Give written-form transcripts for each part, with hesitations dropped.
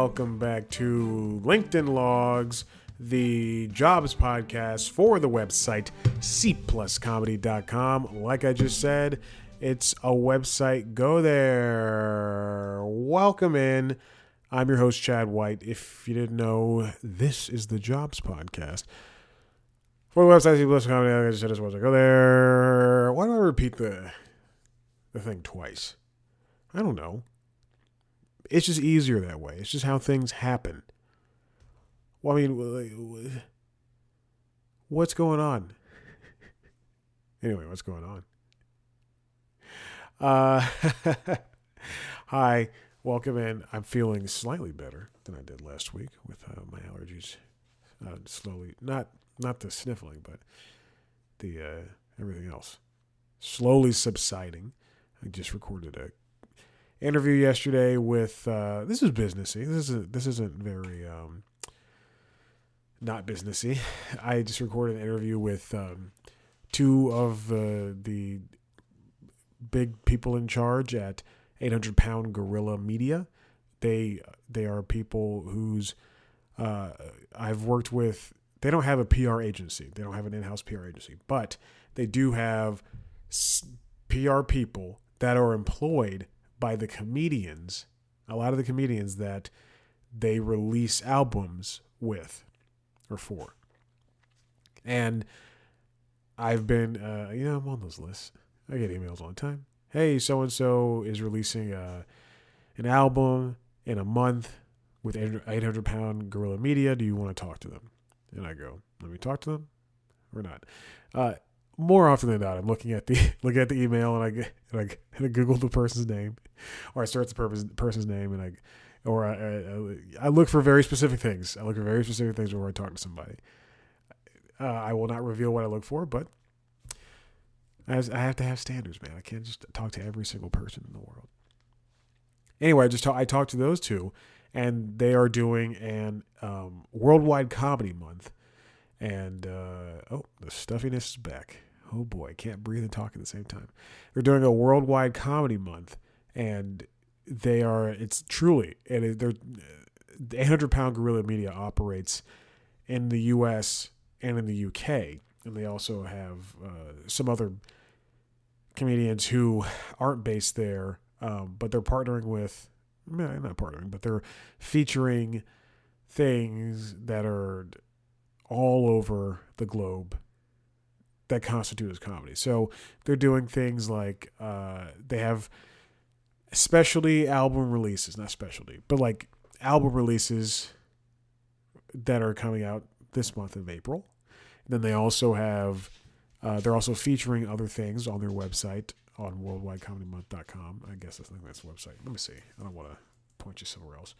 welcome back to LinkedIn Logs, the jobs podcast for the website cpluscomedy.com. Like I just said, it's a website. Go there. Welcome in. I'm your host, Chad White. If you didn't know, this is the jobs podcast for the website cpluscomedy. Like I just said, it's a website. Go there. Why do I repeat the thing twice? I don't know. It's just easier that way. It's just how things happen. Well, I mean, what's going on? Anyway, what's going on? Hi, welcome in. I'm feeling slightly better than I did last week with my allergies slowly, not the sniffling, but the everything else slowly subsiding. I just recorded a interview yesterday with this is businessy. This isn't very not businessy. I just recorded an interview with two of the big people in charge at 800 Pound Gorilla Media. They are people whose I've worked with. They don't have a PR agency. They don't have an in-house PR agency, but they do have PR people that are employed by the comedians, a lot of the comedians that they release albums with or for. And I've been, I'm on those lists. I get emails all the time. Hey, so-and-so is releasing an album in a month with 800 Pound Gorilla Media. Do you want to talk to them? And I go, let me talk to them or not? More often than not, I'm looking at the email and I Google the person's name, or I search the person's name and I look for very specific things. I look for very specific things before I talk to somebody. I will not reveal what I look for, but I have to have standards, man. I can't just talk to every single person in the world. Anyway, I talked to those two, and they are doing an worldwide comedy month. And, the stuffiness is back. Oh boy, can't breathe and talk at the same time. They're doing a worldwide comedy month, and the 800 Pound Gorilla Media operates in the U.S. and in the U.K., and they also have some other comedians who aren't based there, but they're partnering with, not partnering, but they're featuring things that are all over the globe that constitute as comedy. So they're doing things like they have specialty album releases, not specialty, but like album releases that are coming out this month of April. And then they also have, they're also featuring other things on their website on worldwidecomedymonth.com. I guess that's the website. Let me see. I don't want to point you somewhere else.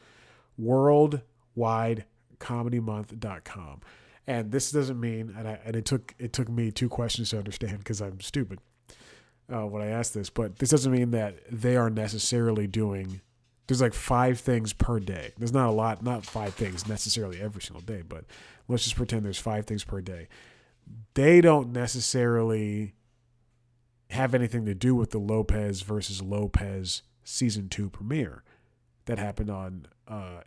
worldwidecomedymonth.com. And this doesn't mean, and it took me two questions to understand because I'm stupid when I asked this, but this doesn't mean that they are necessarily doing, there's like 5 things per day. There's not 5 things necessarily every single day, but let's just pretend there's 5 things per day. They don't necessarily have anything to do with the Lopez versus Lopez season 2 premiere that happened on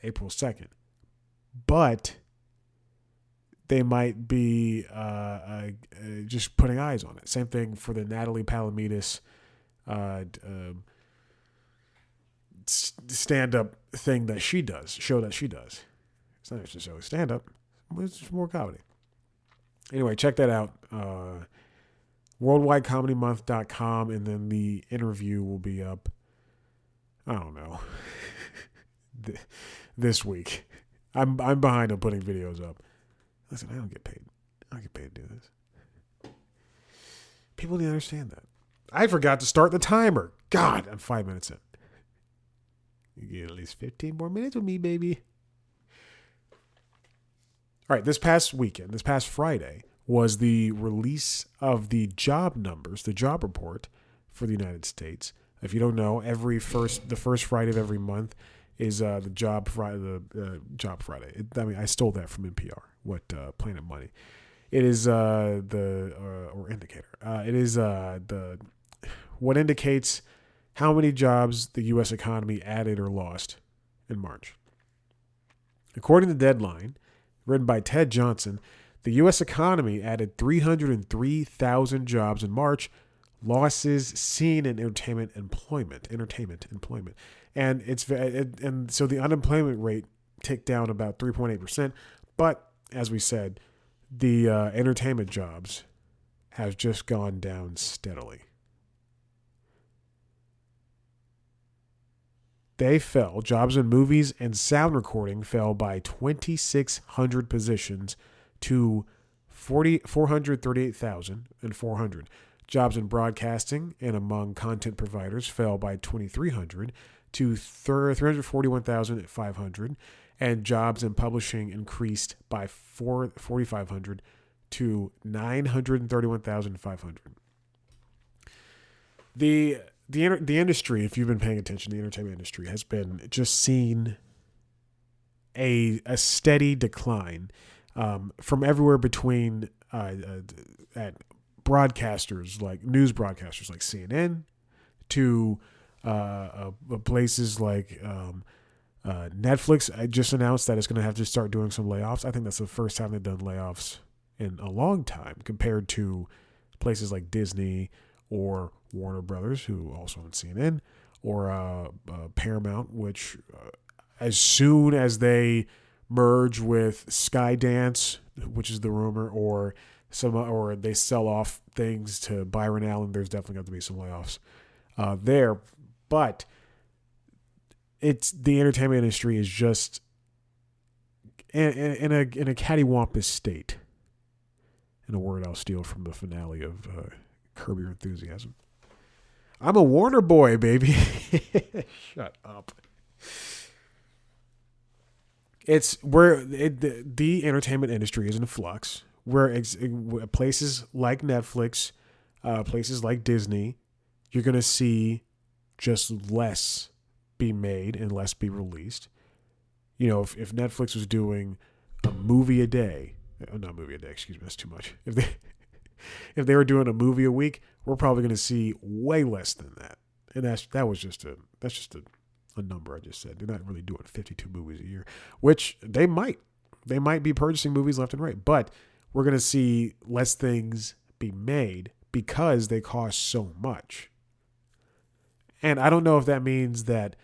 April 2nd. But they might be just putting eyes on it. Same thing for the Natalie Palamides stand-up thing that she does, show that she does. It's not necessarily stand-up. It's just more comedy. Anyway, check that out. worldwidecomedymonth.com, and then the interview will be up, I don't know, this week. I'm behind on putting videos up. Listen, I don't get paid. I don't get paid to do this. People need to understand that. I forgot to start the timer. God, I'm 5 minutes in. You get at least 15 more minutes with me, baby. All right, this past Friday, was the release of the job numbers, the job report for the United States. If you don't know, the first Friday of every month is the Job Friday. Job Friday. I stole that from NPR. What Planet Money? It is or indicator. It is what indicates how many jobs the U.S. economy added or lost in March. According to Deadline, written by Ted Johnson, the U.S. economy added 303,000 jobs in March, losses seen in entertainment employment, and and so the unemployment rate ticked down about 3.8%. But as we said, the entertainment jobs have just gone down steadily. They fell. Jobs in movies and sound recording fell by 2,600 positions to 438,400. Jobs in broadcasting and among content providers fell by 2,300 to 341,500. And jobs in publishing increased by 4,500 to 931,500. The industry, if you've been paying attention, the entertainment industry has been just seen a steady decline from everywhere between at broadcasters like news broadcasters like CNN to places like Netflix. I just announced that it's going to have to start doing some layoffs. I think that's the first time they've done layoffs in a long time compared to places like Disney or Warner Brothers, who also own CNN, or Paramount, which as soon as they merge with Skydance, which is the rumor, or they sell off things to Byron Allen, there's definitely got to be some layoffs there. But it's the entertainment industry is just in a cattywampus state. In a word I'll steal from the finale of Curb Your Enthusiasm. I'm a Warner boy, baby. Shut up. It's where the entertainment industry is in flux. Where places like Netflix, places like Disney, you're going to see just less be made and less be released. You know, if Netflix was doing a movie a day, not movie a day, excuse me, that's too much. If they were doing a movie a week, we're probably going to see way less than that. And that's just a number I just said. They're not really doing 52 movies a year, which they might. They might be purchasing movies left and right, but we're going to see less things be made because they cost so much. And I don't know if that means that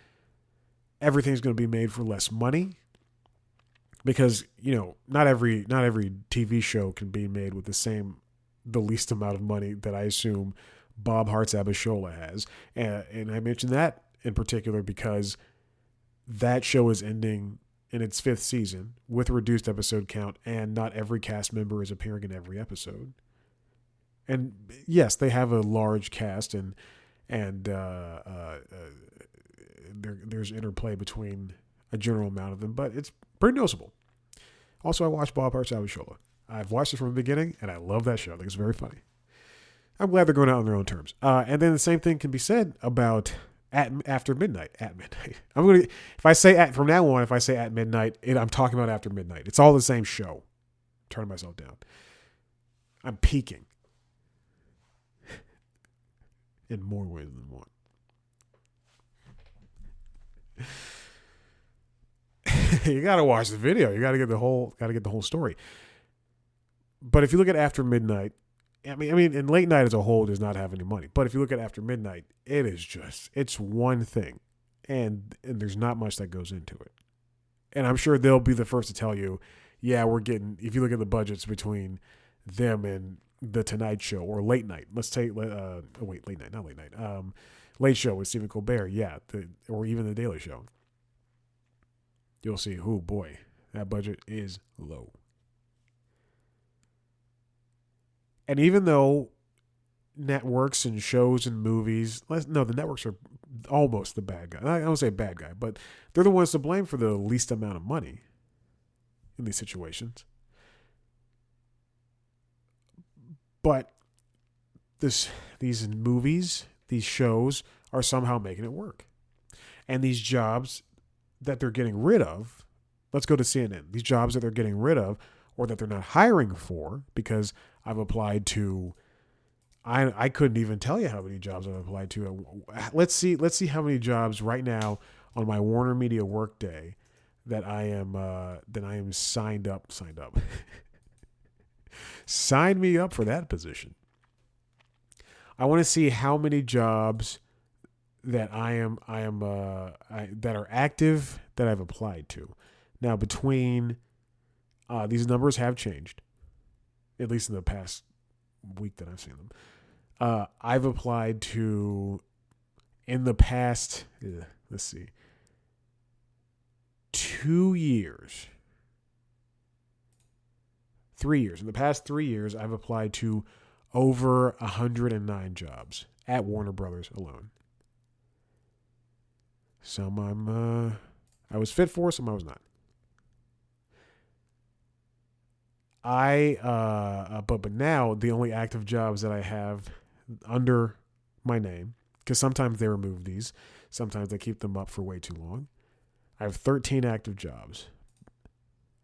everything's going to be made for less money, because, you know, not every TV show can be made with the least amount of money that I assume Bob Hart's Abishola has. And I mention that in particular because that show is ending in its 5th season with a reduced episode count, and not every cast member is appearing in every episode. And yes, they have a large cast, and there's interplay between a general amount of them, but it's pretty noticeable. Also, I watched Bob Hart's Abishola. I've watched it from the beginning, and I love that show. I think it's very funny. I'm glad they're going out on their own terms. And then the same thing can be said about After Midnight. At midnight. If I say from now on, if I say at midnight, I'm talking about After Midnight. It's all the same show. I'm turning myself down. I'm peaking. In more ways than one. You gotta watch the video. You gotta get the whole story. But if you look at After Midnight, I mean, and late night as a whole does not have any money. But if you look at After Midnight, it's one thing, and there's not much that goes into it. And I'm sure they'll be the first to tell you, yeah, we're getting. If you look at the budgets between them and the Tonight Show or Late Night, let's take Late Night, not Late Night. Late Show with Stephen Colbert, yeah, or even the Daily Show. You'll see, oh boy, that budget is low. And even though networks and shows and movies, the networks are almost the bad guy. I don't say bad guy, but they're the ones to blame for the least amount of money in these situations. But these movies, these shows are somehow making it work. And these jobs that they're getting rid of, let's go to CNN. These jobs that they're getting rid of, or that they're not hiring for, because I've applied to, I couldn't even tell you how many jobs I've applied to. Let's see how many jobs right now on my Warner Media Workday that I am signed up. Sign me up for that position. I want to see how many jobs that that are active that I've applied to. Now, between these numbers have changed, at least in the past week that I've seen them. I've applied to, in the past, let's see, 2 years, 3 years. In the past 3 years, I've applied to over 109 jobs at Warner Brothers alone. Some I was fit for, some I was not. But now the only active jobs that I have under my name, because sometimes they remove these, sometimes they keep them up for way too long. I have 13 active jobs,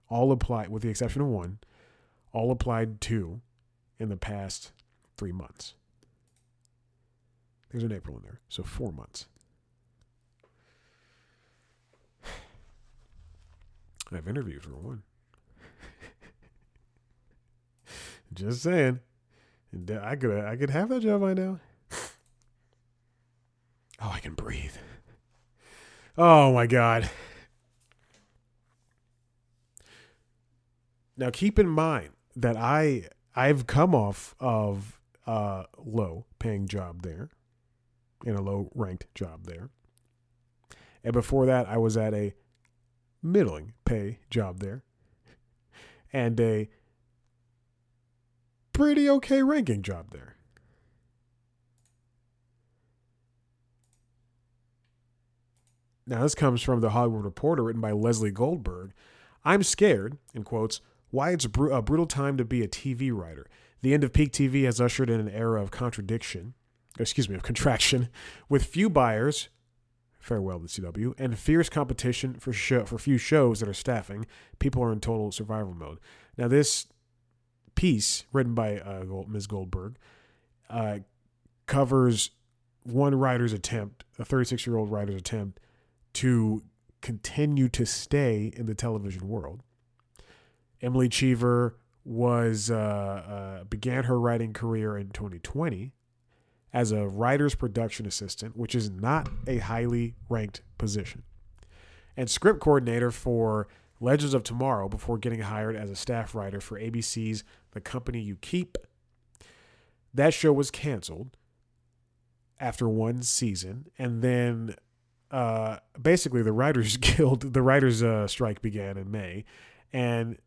all applied with the exception of one, all applied to in the past 3 months. There's an April in there, so 4 months. I have interviews for one. Just saying. I could have that job by now. Oh, I can breathe. Oh my God. Now keep in mind that I've come off of a low paying job there, and a low ranked job there. And before that I was at a middling pay job there, and a pretty okay ranking job there. Now, this comes from the Hollywood Reporter, written by Leslie Goldberg. I'm scared, in quotes, why it's a brutal time to be a TV writer. The end of peak TV has ushered in an era of contraction, with few buyers, farewell to CW, and fierce competition for few shows that are staffing. People are in total survival mode. Now, this piece, written by Ms. Goldberg, covers one writer's attempt, a 36-year-old writer's attempt, to continue to stay in the television world. Emily Cheever began her writing career in 2020 as a writer's production assistant, which is not a highly ranked position, and script coordinator for Legends of Tomorrow before getting hired as a staff writer for ABC's The Company You Keep. That show was canceled after one season, and then basically the writers strike began in May, and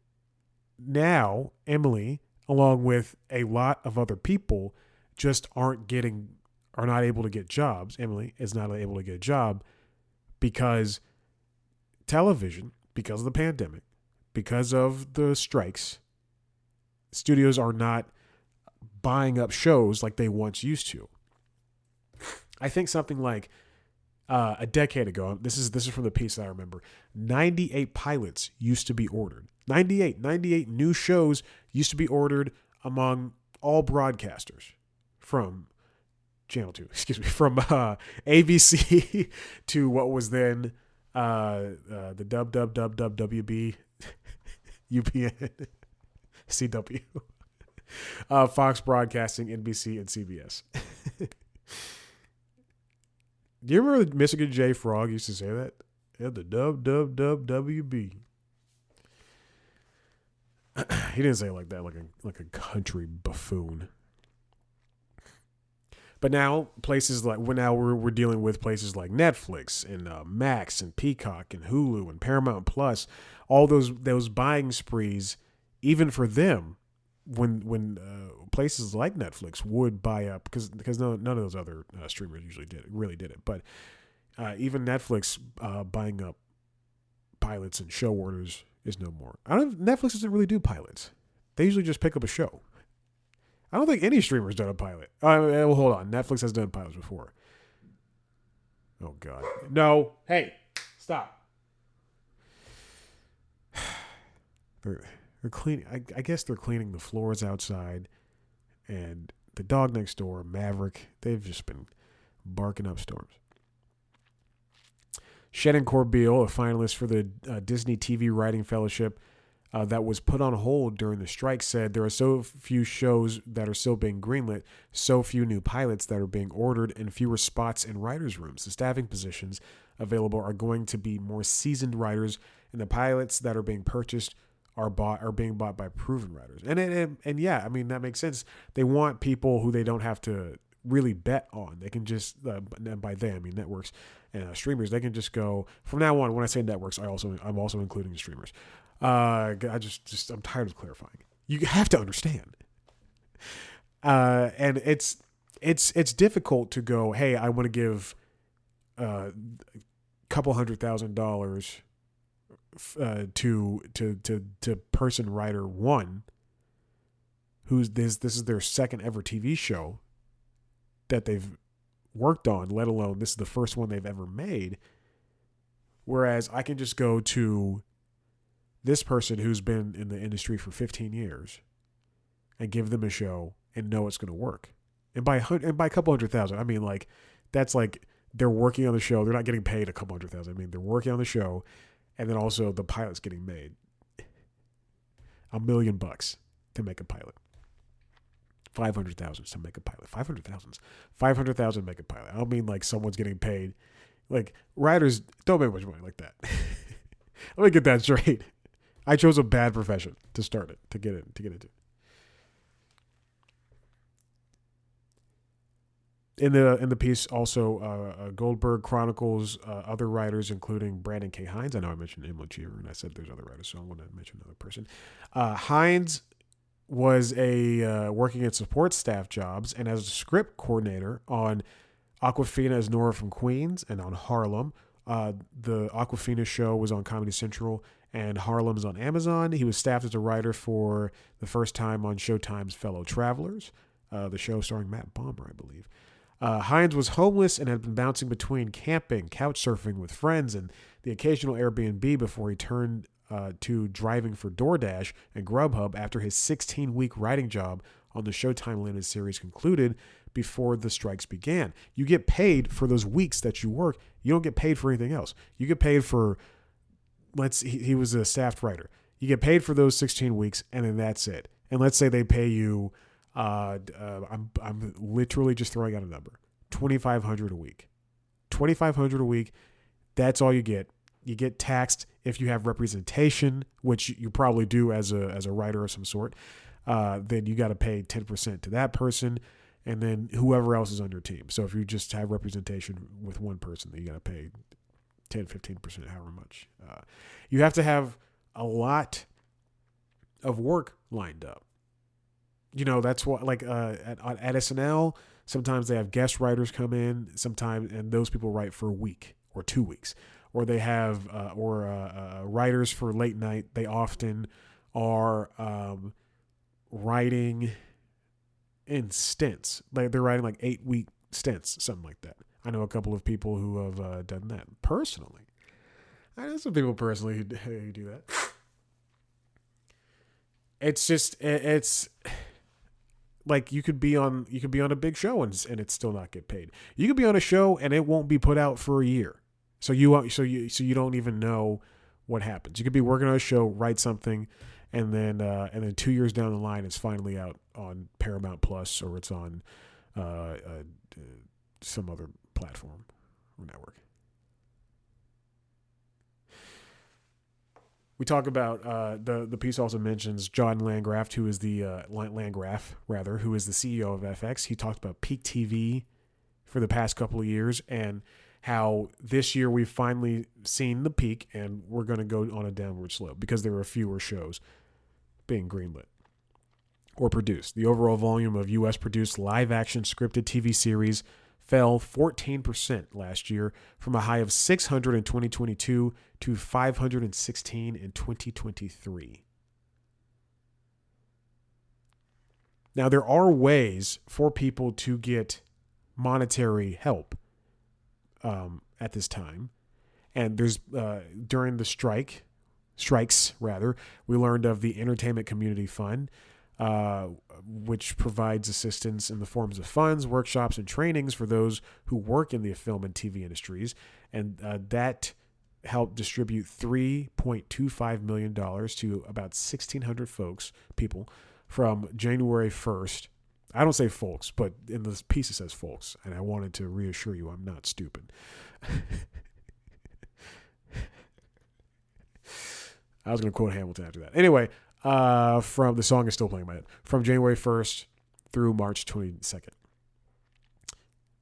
now Emily, along with a lot of other people, just are not able to get jobs. Emily is not able to get a job because television, because of the pandemic, because of the strikes, studios are not buying up shows like they once used to. I think something like a decade ago, this is from the piece that I remember, 98 pilots used to be ordered. 98 new shows used to be ordered among all broadcasters from Channel 2, from ABC to what was then the WB, UPN, CW, Fox Broadcasting, NBC, and CBS. Do you remember that Michigan J. Frog used to say that? Yeah, the WB. He didn't say it like that, like a country buffoon. But now we're dealing with places like Netflix and Max and Peacock and Hulu and Paramount Plus, all those buying sprees, even for them, when places like Netflix would buy up, because none of those other streamers really did it, but even Netflix buying up pilots and show orders is no more. Netflix doesn't really do pilots. They usually just pick up a show. I don't think any streamer's done a pilot. Well, hold on. Netflix has done pilots before. Oh, God. No. Hey, stop. They're cleaning. I guess they're cleaning the floors outside. And the dog next door, Maverick, they've just been barking up storms. Shannon Corbeil, a finalist for the Disney TV Writing Fellowship that was put on hold during the strike, said there are so few shows that are still being greenlit, so few new pilots that are being ordered, and fewer spots in writers' rooms. The staffing positions available are going to be more seasoned writers, and the pilots that are being purchased are being bought by proven writers. And yeah, I mean, that makes sense. They want people who they don't have to really bet on. They can just by they I mean networks and streamers. They can just go from now on. When I say networks, I'm also including streamers. I'm tired of clarifying. You have to understand. And it's difficult to go, hey, I want to give a couple $100,000 to person writer one, who's this is their second ever TV show that they've worked on, let alone this is the first one they've ever made. Whereas I can just go to this person who's been in the industry for 15 years and give them a show and know it's going to work. And by a couple $100,000, I mean, like, that's like they're working on the show. They're not getting paid a couple $100,000. I mean, they're working on the show, and then also the pilot's getting made $1 million to make a pilot. 500,000 to make a pilot. 500,000 to make a pilot. I don't mean like someone's getting paid. Like, writers don't make much money like that. Let me get that straight. I chose a bad profession to start it, to get into. In the piece, also, Goldberg chronicles other writers, including Brandon K. Hines. I know I mentioned Emily Cheever, and I said there's other writers, so I want to mention another person. Hines was working at support staff jobs and as a script coordinator on Awkwafina as Nora from Queens and on Harlem. The Awkwafina show was on Comedy Central and Harlem's on Amazon. He was staffed as a writer for the first time on Showtime's Fellow Travelers, the show starring Matt Bomer, I believe. Hines was homeless and had been bouncing between camping, couch surfing with friends, and the occasional Airbnb before he turned to driving for DoorDash and Grubhub after his 16-week writing job on the Showtime limited series concluded before the strikes began. You get paid for those weeks that you work. You don't get paid for anything else. You get paid for, he was a staffed writer. You get paid for those 16 weeks, and then that's it. And let's say they pay you, I'm literally just throwing out a number, $2,500 a week. $2,500 a week. That's all you get. You get taxed if you have representation, which you probably do as a writer of some sort. Then you got to pay 10% to that person, and then whoever else is on your team. So if you just have representation with one person, then you got to pay 10, 15%, however much. You have to have a lot of work lined up. You know, that's what, like, at SNL, sometimes they have guest writers come in, sometimes, and those people write for a week or 2 weeks. Or they have, writers for late night. They often are writing in stints. Like, they're writing like 8-week stints, something like that. I know a couple of people who have done that personally. I know some people personally who do that. It's like you could be on a big show and it still not get paid. You could be on a show and it won't be put out for a year. So you don't even know what happens. You could be working on a show, write something, and then 2 years down the line, it's finally out on Paramount Plus or it's on some other platform or network. We talk about the piece also mentions John Landgraf, who is the who is the CEO of FX. He talked about peak TV for the past couple of years and how this year we've finally seen the peak and we're going to go on a downward slope because there are fewer shows being greenlit or produced. The overall volume of U.S. produced live-action scripted TV series fell 14% last year from a high of 600 in 2022 to 516 in 2023. Now, there are ways for people to get monetary help at this time. And there's during the strikes, we learned of the Entertainment Community Fund, which provides assistance in the forms of funds, workshops, and trainings for those who work in the film and TV industries. And that helped distribute $3.25 million to about 1,600 people from January 1st. I don't say folks, but in this piece it says folks, and I wanted to reassure you I'm not stupid. I was going to quote Hamilton after that. Anyway, from the song is still playing in my head. From January 1st through March 22nd.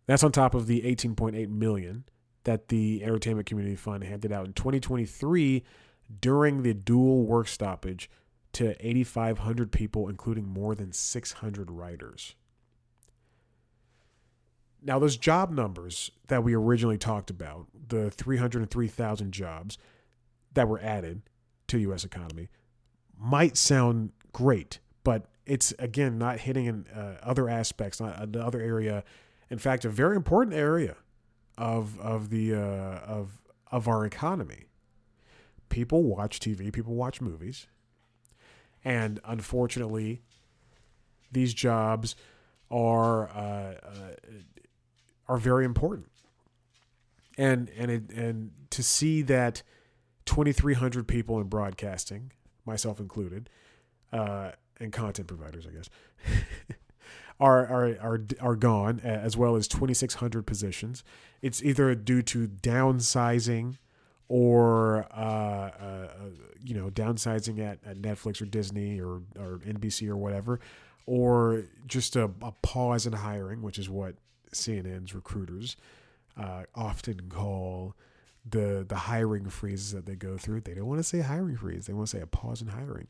That's on top of the $18.8 million that the Entertainment Community Fund handed out in 2023 during the dual work stoppage to 8,500 people, including more than 600 writers. Now, those job numbers that we originally talked about, the 303,000 jobs that were added to the U.S. economy, might sound great, but it's, again, not hitting in other aspects, not another area. In fact, a very important area of our economy. People watch TV, people watch movies, and unfortunately, these jobs are very important. And to see that 2,300 people in broadcasting, myself included, and content providers, I guess, are gone, as well as 2,600 positions. It's either due to downsizing or downsizing at Netflix or Disney or NBC or whatever, or just a pause in hiring, which is what CNN's recruiters often call the hiring freezes that they go through. They don't want to say hiring freeze; they want to say a pause in hiring,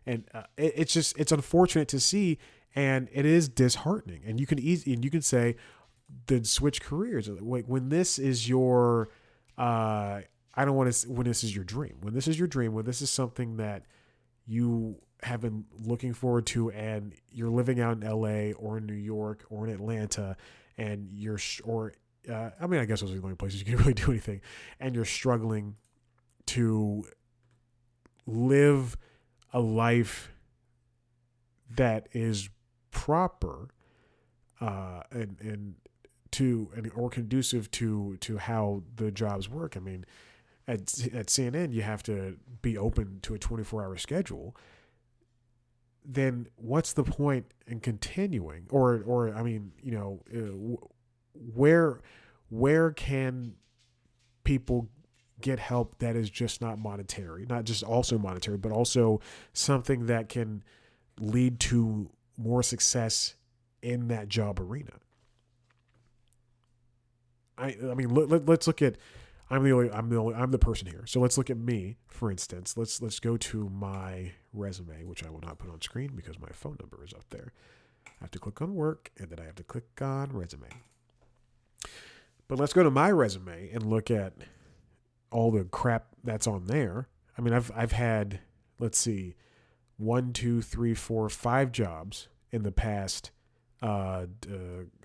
and it's unfortunate to see. And it is disheartening. And you can say, then switch careers. When this is your, when this is your dream, when this is something that you have been looking forward to, and you're living out in LA or in New York or in Atlanta, and I guess those are the only places you can really do anything, and you're struggling to live a life that is proper or conducive to how the jobs work. I mean, at CNN you have to be open to a 24-hour schedule. Then what's the point in continuing? Or I mean, where can people get help that is just not monetary, not just also monetary, but also something that can lead to more success in that job arena? I mean, let's look at. I'm the person here. So let's look at me, for instance. Let's go to my resume, which I will not put on screen because my phone number is up there. I have to click on work, and then I have to click on resume. But let's go to my resume and look at all the crap that's on there. I mean, I've had, let's see, 1, 2, 3, 4, 5 jobs in the past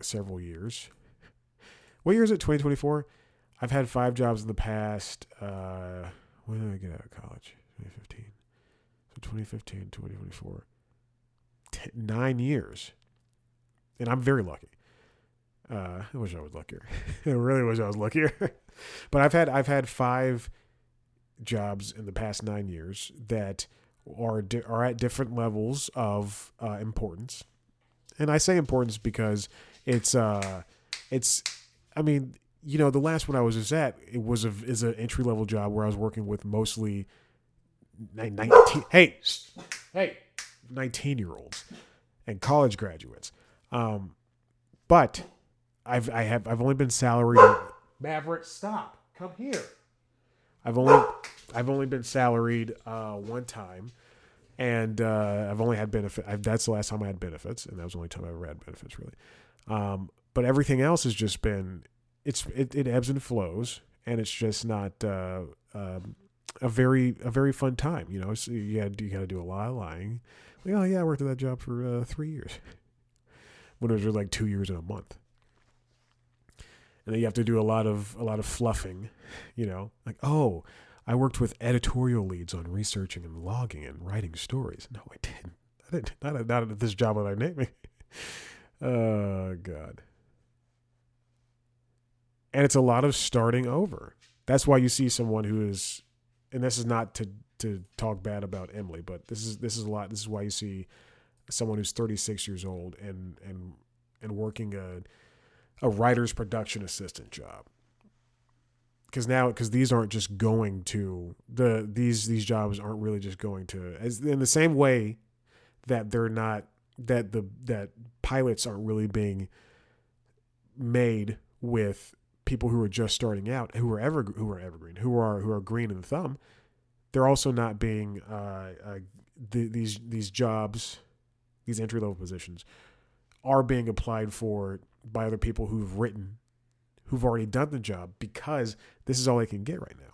several years. What year is it? 2024? I've had 5 jobs in the past. When did I get out of college? 2015. So 2015, 2024. 9 years. And I'm very lucky. I wish I was luckier. I really wish I was luckier. But I've had 5 jobs in the past 9 years that are at different levels of importance. And I say importance because it's I mean, the last one I was at, is an entry level job where I was working with mostly 19-year-olds and college graduates. But I've only been salaried. Maverick, stop! Come here. I've only been salaried one time, and I've only had benefit. That's the last time I had benefits, and that was the only time I ever had benefits, really. But everything else has just been it ebbs and flows, and it's just not a very fun time. So you got to do a lot of lying. Like, oh yeah, I worked at that job for 3 years, when it was like 2 years and a month. And then you have to do a lot of fluffing, like, oh, I worked with editorial leads on researching and logging and writing stories. No, I didn't. Not at this job that I'm naming. Oh God. And it's a lot of starting over. That's why you see someone who is, and this is not to talk bad about Emily, but this is a lot. This is why you see someone who's 36 years old and working a writer's production assistant job. Because these aren't just going to these jobs aren't really just going to, as in the same way that they're not, that pilots aren't really being made with people who are just starting out, who are evergreen, who are green in the thumb. They're also not being these jobs, these entry level positions are being applied for by other people who've already done the job, because this is all they can get right now.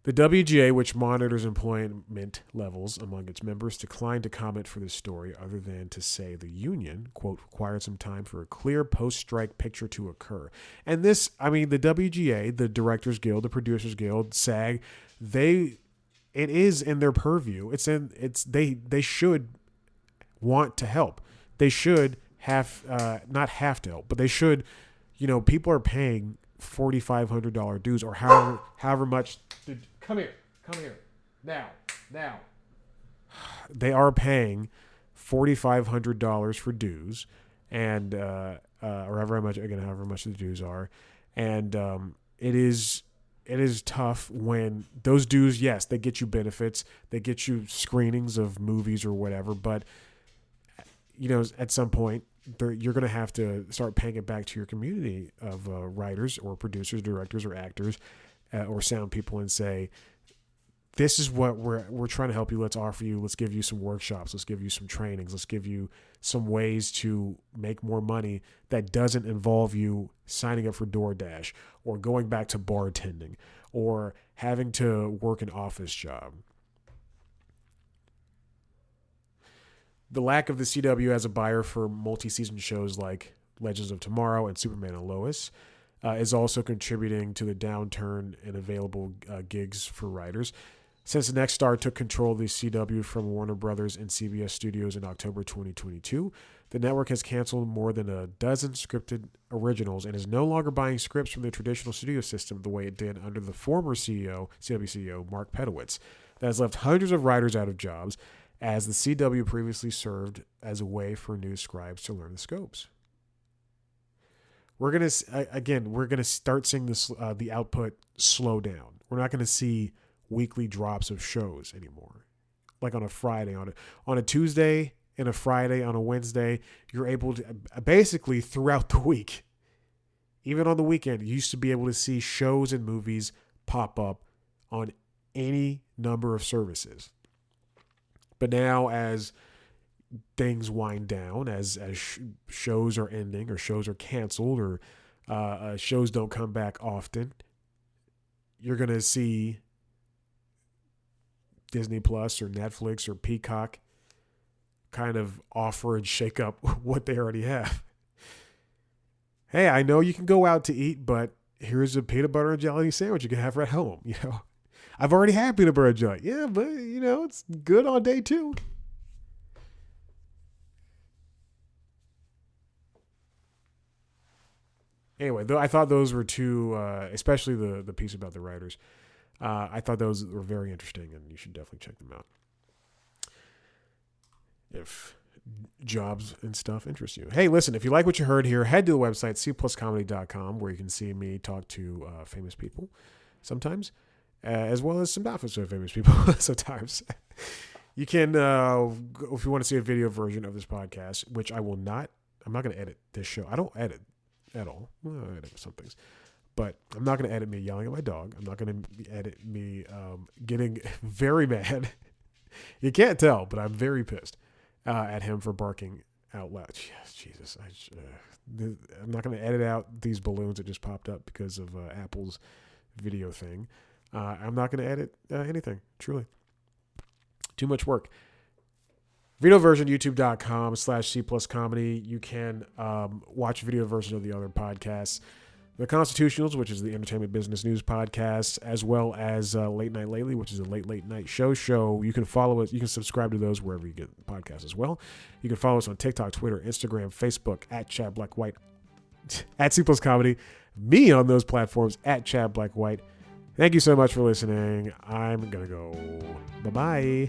The WGA, which monitors employment levels among its members, declined to comment for this story other than to say the union, quote, required some time for a clear post-strike picture to occur. And this, I mean, the WGA, the Directors Guild, the Producers Guild, SAG, it is in their purview. They should want to help. They should not have to help, but they should, people are paying $4,500 dues or however much. Come here. Now. They are paying $4,500 for dues, and or however much the dues are, and it is tough when those dues, yes, they get you benefits, they get you screenings of movies or whatever, but at some point you're going to have to start paying it back to your community of writers or producers, directors or actors or sound people, and say, this is what we're trying to help you. Let's offer you. Let's give you some workshops. Let's give you some trainings. Let's give you some ways to make more money that doesn't involve you signing up for DoorDash or going back to bartending or having to work an office job. The lack of the CW as a buyer for multi-season shows like Legends of Tomorrow and Superman and Lois is also contributing to the downturn in available gigs for writers. Since Nexstar took control of the CW from Warner Brothers and CBS Studios in October 2022, the network has canceled more than a dozen scripted originals and is no longer buying scripts from the traditional studio system the way it did under the former CW CEO, Mark Pedowitz. That has left hundreds of writers out of jobs, as the CW previously served as a way for new scribes to learn the scopes. We're gonna start seeing this the output slow down. We're not gonna see weekly drops of shows anymore, like on a Friday, on a Tuesday and a Friday, on a Wednesday. You're able to basically throughout the week, even on the weekend, you used to be able to see shows and movies pop up on any number of services. But now, as things wind down, as shows are ending or shows are canceled or shows don't come back often, you're going to see Disney Plus or Netflix or Peacock kind of offer and shake up what they already have. Hey, I know you can go out to eat, but here's a peanut butter and jelly sandwich you can have right home. I've already had peanut butter and jelly. Yeah, but it's good on day 2. Anyway, though, I thought those were two, especially the piece about the writers. I thought those were very interesting, and you should definitely check them out if jobs and stuff interest you. Hey, listen, if you like what you heard here, head to the website cpluscomedy.com, where you can see me talk to famous people sometimes, as well as some not so famous people sometimes. You can, if you want to see a video version of this podcast, which I'm not going to edit this show. I don't edit at all. Well, I edit some things. But I'm not going to edit me yelling at my dog. I'm not going to edit me getting very mad. You can't tell, but I'm very pissed at him for barking out loud. Jesus. I'm not going to edit out these balloons that just popped up because of Apple's video thing. I'm not going to edit anything, truly. Too much work. Video version, youtube.com/C+comedy. You can watch video versions of the other podcasts. The Constitutionals, which is the entertainment business news podcast, as well as Late Night Lately, which is a late night show. You can follow us. You can subscribe to those wherever you get podcasts as well. You can follow us on TikTok, Twitter, Instagram, Facebook, @ChadBlackWhite. at C Plus Comedy, me on those platforms at Chad Black White. Thank you so much for listening. I'm going to go. Bye-bye.